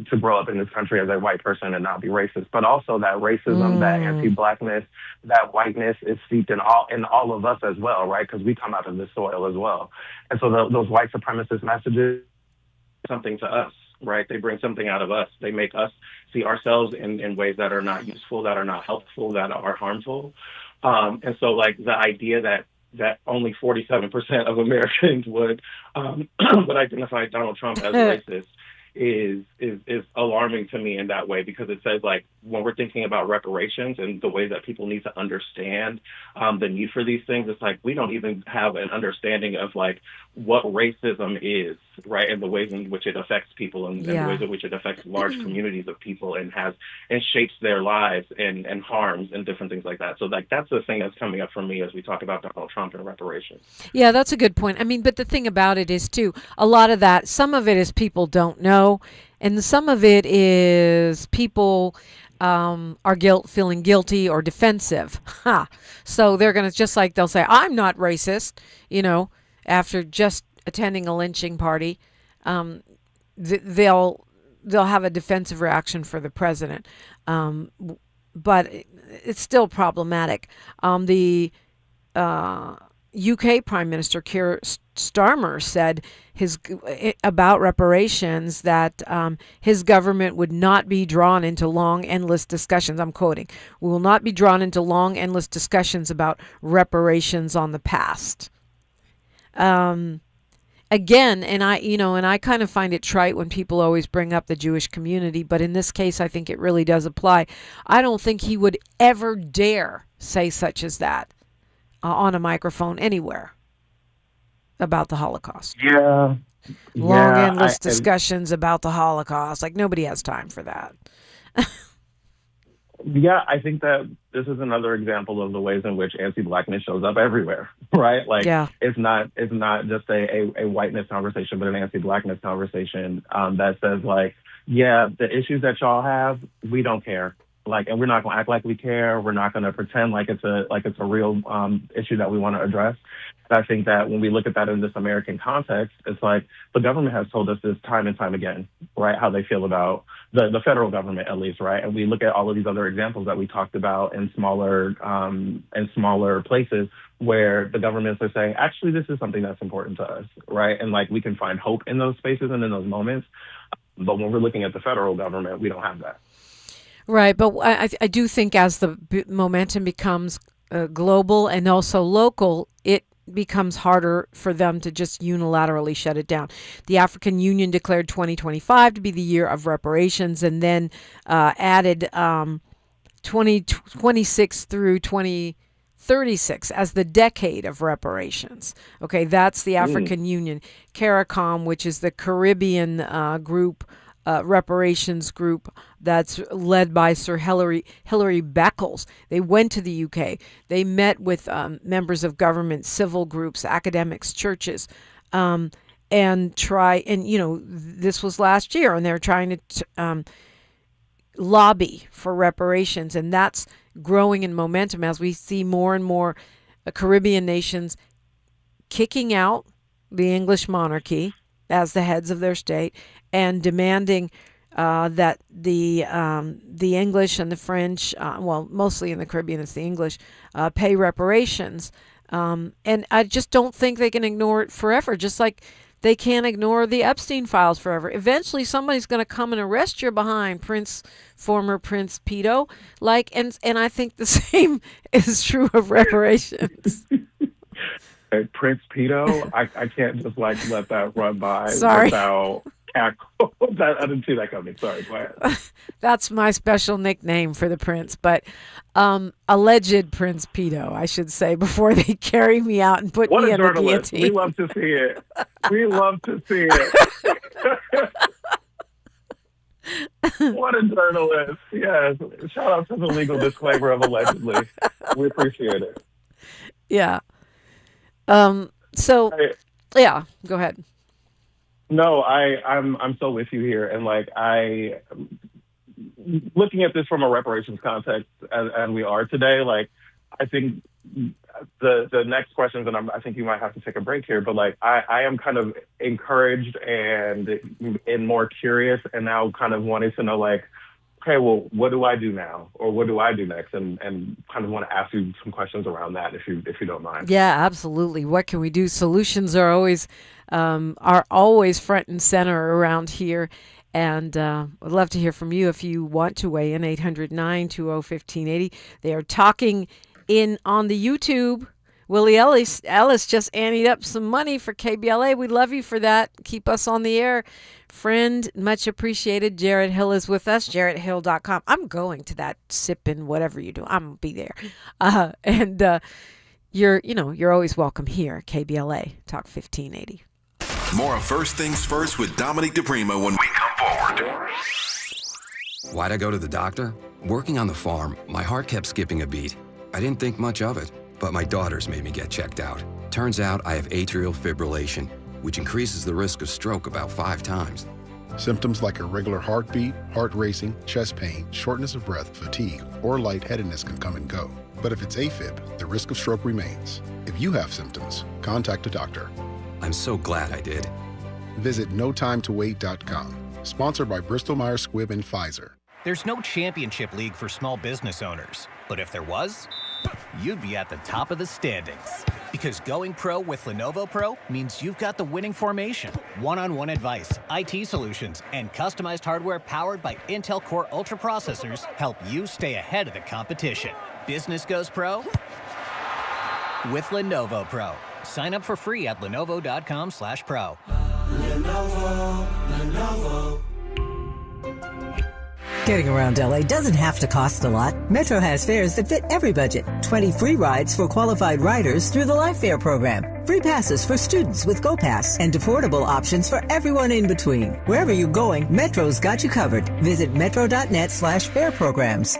to grow up in this country as a white person and not be racist. But also that racism, that anti-blackness, that whiteness is steeped in all of us as well, right? Because we come out of this soil as well. And so those white supremacist messages, something to us, right? They bring something out of us. They make us see ourselves in ways that are not useful, that are not helpful, that are harmful. And so, like, the idea that only 47% of Americans would would identify Donald Trump as racist is alarming to me in that way, because it says, like, when we're thinking about reparations and the way that people need to understand the need for these things, it's like we don't even have an understanding of, like, what racism is, right, and the ways in which it affects people and the ways in which it affects large communities of people and shapes their lives and harms and different things like that. So, like, that's the thing that's coming up for me as we talk about Donald Trump and reparations. Yeah, that's a good point. I mean, but the thing about it is, too, a lot of that, some of it is people don't know, and some of it is people are feeling guilty or defensive. So they're going to, just like they'll say, I'm not racist, after just attending a lynching party, they'll have a defensive reaction for the president. But it's still problematic. The UK Prime Minister Keir Starmer said about reparations that his government would not be drawn into long, endless discussions. I'm quoting: "We will not be drawn into long, endless discussions about reparations on the past." Again, and I kind of find it trite when people always bring up the Jewish community, but in this case, I think it really does apply. I don't think he would ever dare say such as that on a microphone anywhere about the Holocaust. Yeah. Long, endless discussions about the Holocaust. Like, nobody has time for that. Yeah, I think that this is another example of the ways in which anti-Blackness shows up everywhere, right? Like, it's not just a whiteness conversation, but an anti-Blackness conversation that says, like, yeah, the issues that y'all have, we don't care. Like, and we're not going to act like we care. We're not going to pretend like it's a real issue that we want to address. And I think that when we look at that in this American context, it's like the government has told us this time and time again, right? How they feel about the federal government, at least, right? And we look at all of these other examples that we talked about in smaller places where the governments are saying, actually, this is something that's important to us, right? And, like, we can find hope in those spaces and in those moments. But when we're looking at the federal government, we don't have that. Right, but I do think as the momentum becomes global and also local, it becomes harder for them to just unilaterally shut it down. The African Union declared 2025 to be the year of reparations, and then added 2026 through 2036 as the decade of reparations. Okay, that's the African Union. CARICOM, which is the Caribbean group, reparations group that's led by Sir Hilary Beckles. They went to the UK. They met with members of government, civil groups, academics, churches, and this was last year, and they're trying to lobby for reparations, and that's growing in momentum as we see more and more Caribbean nations kicking out the English monarchy as the heads of their state and demanding that the English and the French, mostly in the Caribbean it's the English, pay reparations. And I just don't think they can ignore it forever, just like they can't ignore the Epstein files forever. Eventually somebody's going to come and arrest your behind, former Prince Pedo. And I think the same is true of reparations. Prince Pedo, I can't just let that run by Sorry. without cackle. I didn't see that coming. Sorry, go ahead. That's my special nickname for the prince, but alleged Prince Pedo, I should say, before they carry me out and put me in the guillotine. We love to see it. We love to see it. What a journalist. Yes. Shout out to the legal disclaimer of allegedly. We appreciate it. Yeah. Yeah, go ahead. No, I'm so with you here, and looking at this from a reparations context as we are today, I think the next questions, and I think you might have to take a break here, but I am kind of encouraged and more curious, and now kind of wanting to know okay, well, what do I do now, or what do I do next, and kind of want to ask you some questions around that, if you don't mind. Yeah, absolutely. What can we do? Solutions are always front and center around here, And I'd love to hear from you if you want to weigh in. 800-920-1580. They are talking on the YouTube. Willie Ellis just anteed up some money for KBLA. We love you for that. Keep us on the air. Friend, much appreciated. Jarrett Hill is with us, jarretthill.com. I'm going to that sipping whatever you do. I'm going to be there. You're always welcome here, KBLA, Talk 1580. More of First Things First with Dominic DePrima when we come forward. Why'd I go to the doctor? Working on the farm, my heart kept skipping a beat. I didn't think much of it, but my daughters made me get checked out. Turns out I have atrial fibrillation, which increases the risk of stroke about 5 times. Symptoms like irregular heartbeat, heart racing, chest pain, shortness of breath, fatigue, or lightheadedness can come and go. But if it's AFib, the risk of stroke remains. If you have symptoms, contact a doctor. I'm so glad I did. Visit notimetowait.com. Sponsored by Bristol-Myers Squibb and Pfizer. There's no championship league for small business owners. But if there was, you'd be at the top of the standings. Because going pro with Lenovo Pro means you've got the winning formation. One-on-one advice, IT solutions, and customized hardware powered by Intel Core Ultra processors help you stay ahead of the competition. Business goes pro with Lenovo Pro. Sign up for free at lenovo.com/pro. Lenovo. Getting around LA doesn't have to cost a lot. Metro has fares that fit every budget. 20 free rides for qualified riders through the Life Fare program. Free passes for students with GoPass and affordable options for everyone in between. Wherever you're going, Metro's got you covered. Visit metro.net/fare programs.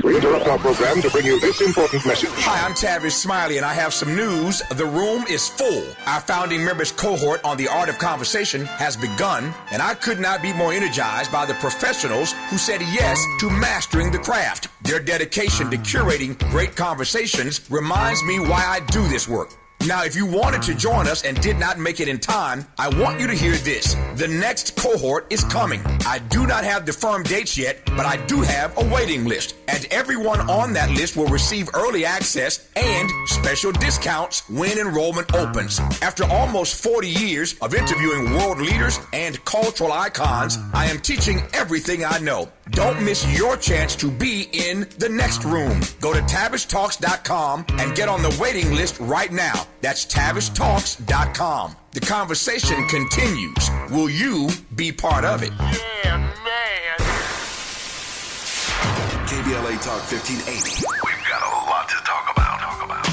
We interrupt our program to bring you this important message. Hi, I'm Tavis Smiley, and I have some news. The room is full. Our founding members cohort on the art of conversation has begun, and I could not be more energized by the professionals who said yes to mastering the craft. Their dedication to curating great conversations reminds me why I do this work. Now, if you wanted to join us and did not make it in time, I want you to hear this. The next cohort is coming. I do not have the firm dates yet, but I do have a waiting list. And everyone on that list will receive early access and special discounts when enrollment opens. After almost 40 years of interviewing world leaders and cultural icons, I am teaching everything I know. Don't miss your chance to be in the next room. Go to TavishTalks.com and get on the waiting list right now. That's TavishTalks.com. The conversation continues. Will you be part of it? Yeah, man. KBLA Talk 1580. We've got a lot to talk about.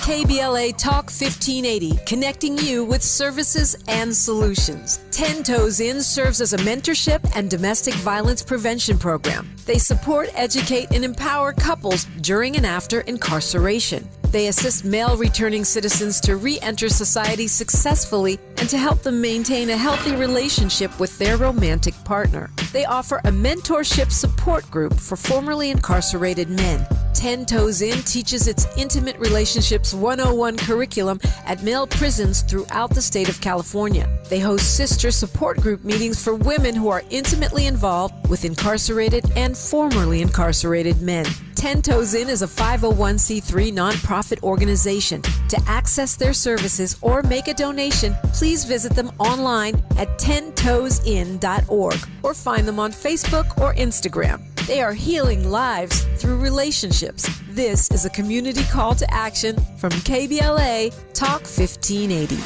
KBLA Talk 1580, connecting you with services and solutions. 10 Toes In serves as a mentorship and domestic violence prevention program. They support, educate, and empower couples during and after incarceration. They assist male returning citizens to re-enter society successfully and to help them maintain a healthy relationship with their romantic partner. They offer a mentorship support group for formerly incarcerated men. 10 Toes In teaches its Intimate Relationships 101 curriculum at male prisons throughout the state of California. They host sister support group meetings for women who are intimately involved with incarcerated and formerly incarcerated men. 10 Toes In is a 501c3 nonprofit organization. To access their services or make a donation, please visit them online at 10toesin.org or find them on Facebook or Instagram. They are healing lives through relationships. This is a community call to action from KBLA Talk 1580.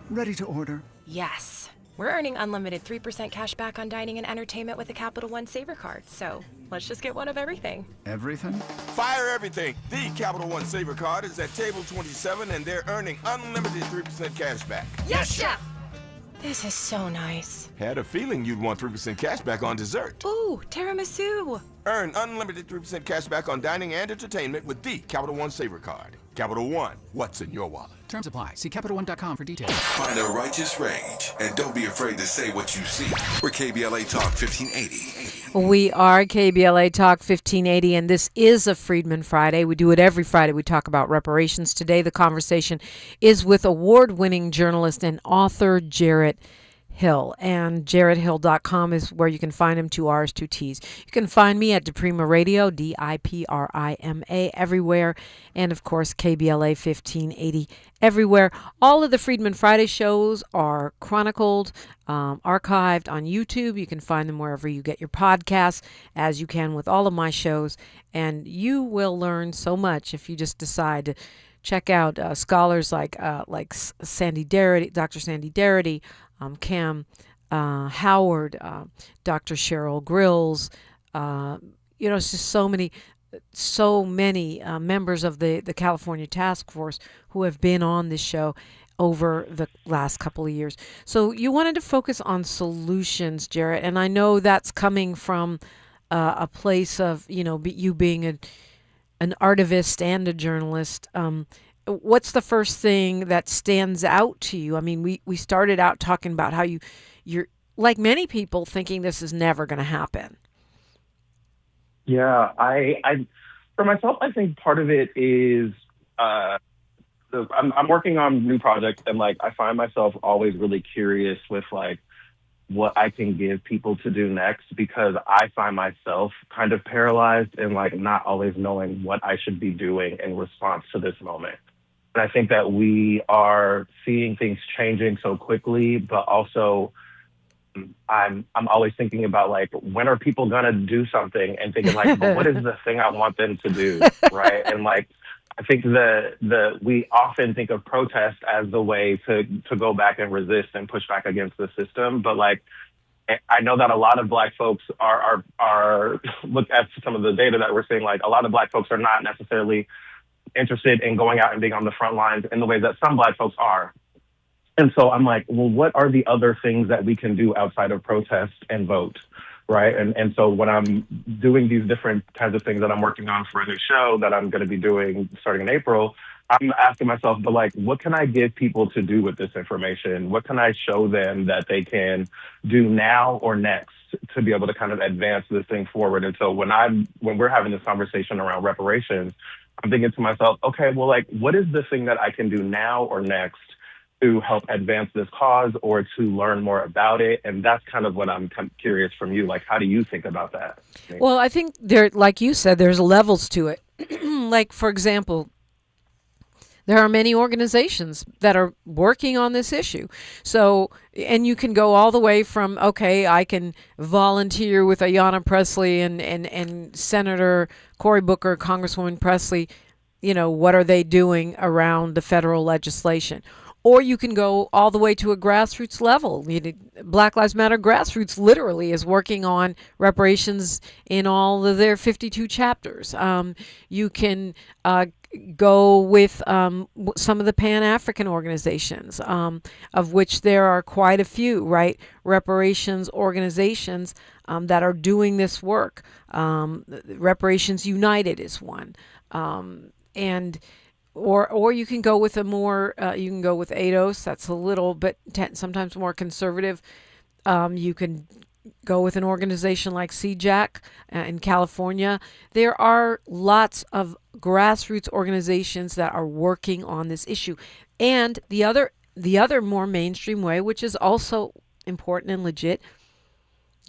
Ready to order? Yes. We're earning unlimited 3% cash back on dining and entertainment with a Capital One Saver card, so let's just get one of everything. Everything? Fire everything. The Capital One Saver card is at table 27, and they're earning unlimited 3% cash back. Yes, Chef! This is so nice. Had a feeling you'd want 3% cash back on dessert. Ooh, tiramisu. Earn unlimited 3% cash back on dining and entertainment with the Capital One Saver card. Capital One, what's in your wallet? Terms apply. See CapitalOne.com for details. Find a righteous rage and don't be afraid to say what you see. We're KBLA Talk 1580. We are KBLA Talk 1580, and this is a Freedmen Friday. We do it every Friday. We talk about reparations. Today, the conversation is with award-winning journalist and author Jarrett Hill, and jarretthill.com is where you can find him, 2 R's, 2 T's. You can find me at Diprima Radio, DIPRIMA, everywhere, and of course KBLA 1580 everywhere. All of the Freedmen Friday shows are chronicled, archived on YouTube. You can find them wherever you get your podcasts, as you can with all of my shows, and you will learn so much if you just decide to check out scholars like Sandy Darity, Dr. Sandy Darity, Cam Howard, Dr. Cheryl Grills. It's just so many members of the California Task Force who have been on this show over the last couple of years. So you wanted to focus on solutions, Jarrett, and I know that's coming from a place of, you being an artivist and a journalist. What's the first thing that stands out to you? I mean, we started out talking about how you're like many people thinking this is never going to happen. Yeah, I for myself, I think part of it is I'm working on new projects, and I find myself always really curious with what I can give people to do next, because I find myself kind of paralyzed and not always knowing what I should be doing in response to this moment. And I think that we are seeing things changing so quickly, but also I'm always thinking about when are people gonna do something, and thinking but what is the thing I want them to do, right? And I think we often think of protest as the way to go back and resist and push back against the system, but I know that a lot of Black folks are look at some of the data that we're seeing, a lot of Black folks are not necessarily interested in going out and being on the front lines in the way that some Black folks are. And so I'm well, what are the other things that we can do outside of protest and vote, right? And so when I'm doing these different kinds of things that I'm working on for a new show that I'm going to be doing starting in April, I'm asking myself, but what can I give people to do with this information? What can I show them that they can do now or next to be able to kind of advance this thing forward? And so when we're having this conversation around reparations, I'm thinking to myself, okay, well, what is the thing that I can do now or next to help advance this cause or to learn more about it? And that's kind of what I'm kind of curious from you. How do you think about that? Well, I think like you said, there's levels to it. For example, there are many organizations that are working on this issue. So, and you can go all the way from, okay, I can volunteer with Ayanna Pressley and Senator Cory Booker, Congresswoman Pressley, what are they doing around the federal legislation? Or you can go all the way to a grassroots level. Black Lives Matter grassroots literally is working on reparations in all of their 52 chapters. You can go with some of the Pan-African organizations, of which there are quite a few, right? Reparations organizations that are doing this work. Reparations United is one. Or you can go with you can go with ADOS. That's a little bit sometimes more conservative. You can go with an organization like CJAC in California. There are lots of grassroots organizations that are working on this issue. And the other more mainstream way, which is also important and legit,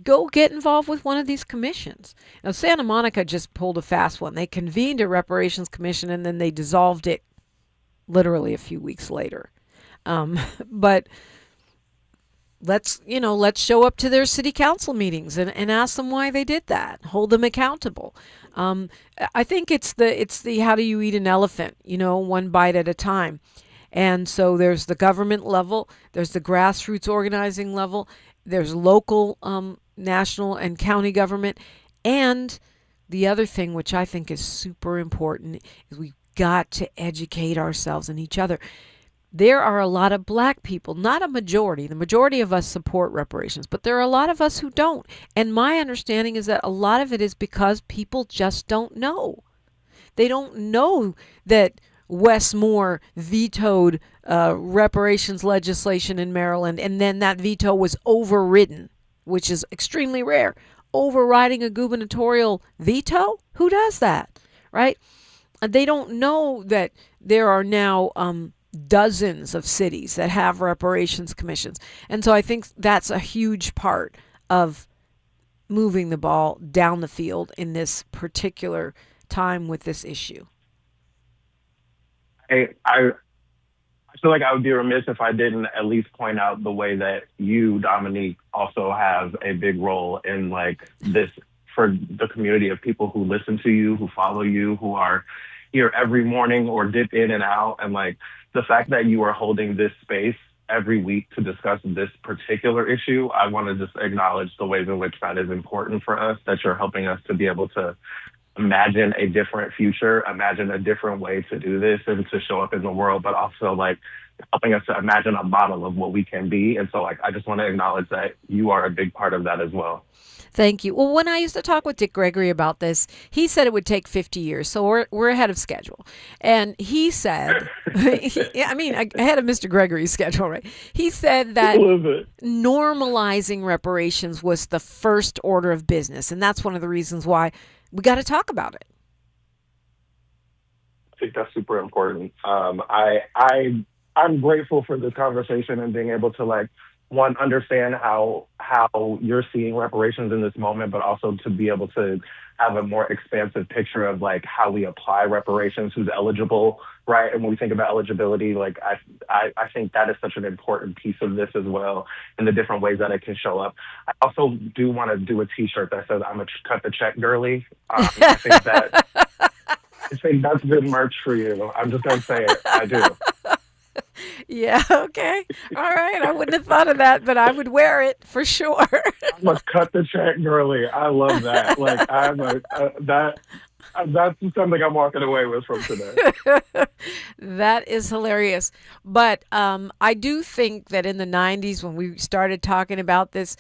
go get involved with one of these commissions. Now, Santa Monica just pulled a fast one. They convened a reparations commission and then they dissolved it literally a few weeks later. But let's show up to their city council meetings and ask them why they did that. Hold them accountable. I think it's the how do you eat an elephant, one bite at a time. And so there's the government level, there's the grassroots organizing level, there's local, national and county government. And the other thing, which I think is super important, is we've got to educate ourselves and each other. There are a lot of Black people, not a majority. The majority of us support reparations, but there are a lot of us who don't. And my understanding is that a lot of it is because people just don't know. They don't know that Wes Moore vetoed reparations legislation in Maryland, and then that veto was overridden, which is extremely rare. Overriding a gubernatorial veto? Who does that, right? They don't know that there are now dozens of cities that have reparations commissions. And so I think that's a huge part of moving the ball down the field in this particular time with this issue. I feel like I would be remiss if I didn't at least point out the way that you, Dominique, also have a big role in like this for the community of people who listen to you, who follow you, who are here every morning or dip in and out. And like the fact that you are holding this space every week to discuss this particular issue, I want to just acknowledge the ways in which that is important for us, that you're helping us to be able to imagine a different future, imagine a different way to do this and to show up in the world, but also like helping us to imagine a model of what we can be. And so like, I just want to acknowledge that you are a big part of that as well. Thank you. Well, when I used to talk with Dick Gregory about this, he said it would take 50 years. So we're ahead of schedule. And he said, ahead of Mr. Gregory's schedule, right? He said that normalizing reparations was the first order of business. And that's one of the reasons why we got to talk about it. I think that's super important. I'm grateful for this conversation and being able to like, one, understand how you're seeing reparations in this moment, but also to be able to have a more expansive picture of like how we apply reparations, who's eligible, right? And when we think about eligibility, like I think that is such an important piece of this as well, and the different ways that it can show up. I also do want to do a T-shirt that says "I'm a cut the check girly." I think that's good merch for you. I'm just gonna say it. I do. Yeah, okay. All right. I wouldn't have thought of that, but I would wear it for sure. I'm a cut the check girly. I love that. Like that's something I'm walking away with from today. That is hilarious. But I do think that in the 90s when we started talking about this,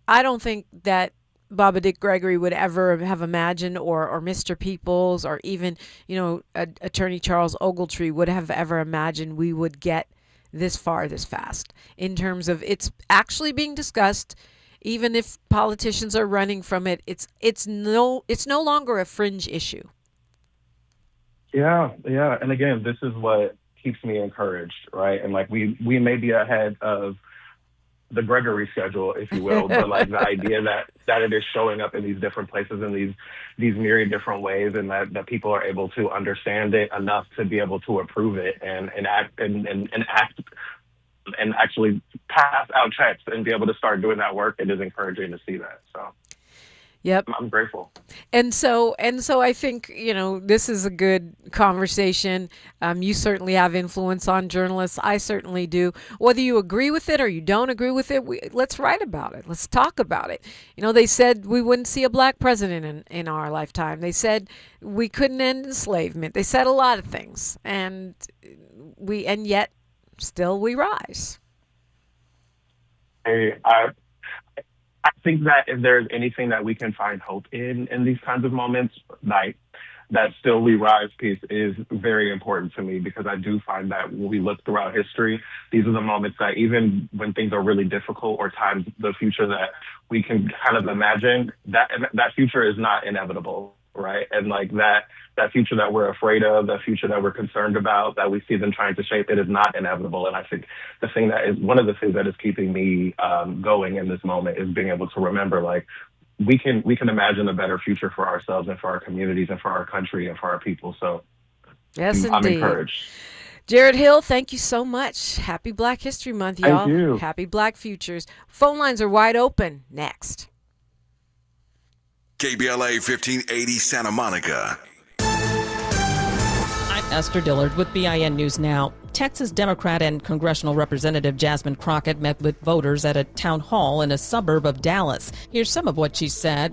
I don't think that Baba Dick Gregory would ever have imagined, or Mr. Peoples, or even, Attorney Charles Ogletree would have ever imagined we would get this far this fast in terms of it's actually being discussed. Even if politicians are running from it, it's no longer a fringe issue. Yeah. And again, this is what keeps me encouraged, right? And like we may be ahead of the Gregory schedule, if you will, but like the idea that it is showing up in these different places in these myriad different ways, and that people are able to understand it enough to be able to approve it and act and actually pass out checks and be able to start doing that work. It is encouraging to see that. So. Yep. I'm grateful. And so I think, this is a good conversation. You certainly have influence on journalists. I certainly do. Whether you agree with it or you don't agree with it, let's write about it. Let's talk about it. They said we wouldn't see a black president in our lifetime. They said we couldn't end enslavement. They said a lot of things. And yet still we rise. I think that if there's anything that we can find hope in these kinds of moments, like that still we rise piece is very important to me, because I do find that when we look throughout history, these are the moments that even when things are really difficult or times the future that we can kind of imagine, that future is not inevitable, right? And like that future that we're afraid of, that future that we're concerned about, that we see them trying to shape, it is not inevitable. And I think one of the things that is keeping me going in this moment is being able to remember, like, we can imagine a better future for ourselves and for our communities and for our country and for our people. So yes, I'm indeed. encouraged. Jarrett Hill, thank you so much. Happy Black History Month, y'all. Thank you. Happy Black Futures. Phone lines are wide open. Next. KBLA 1580 Santa Monica. I'm Esther Dillard with BIN News Now. Texas Democrat and congressional representative Jasmine Crockett met with voters at a town hall in a suburb of Dallas. Here's some of what she said.